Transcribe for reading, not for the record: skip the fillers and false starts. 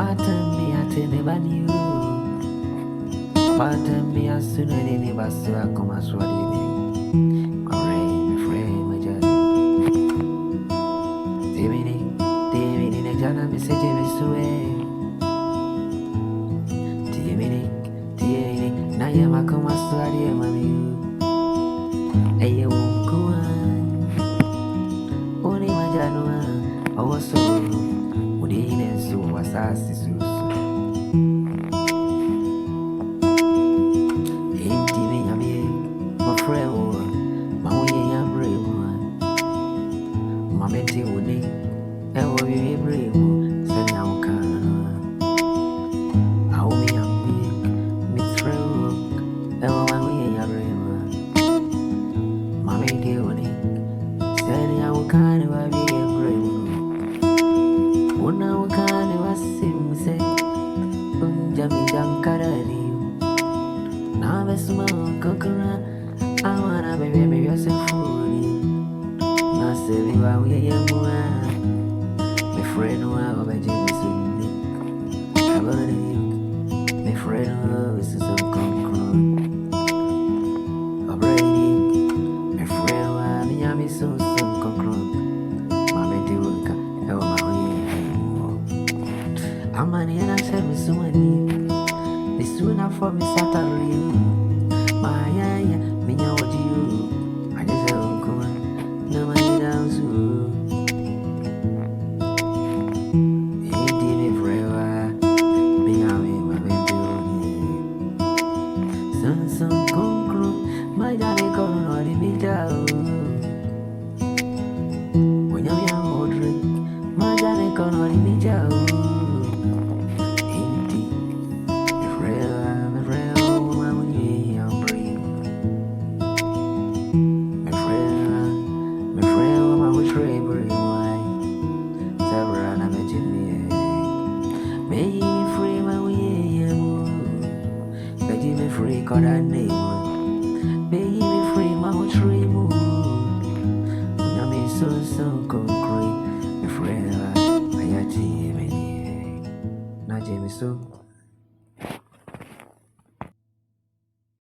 me at any venue. Martin me as soon as any basso come as what it is. My frame, my judge. David in a jana message is away. Nayama come as what I am. Hey, you won't go on. Only my jana. I was so. Udine so was as for me, Saturday. My, yeah, me, what you.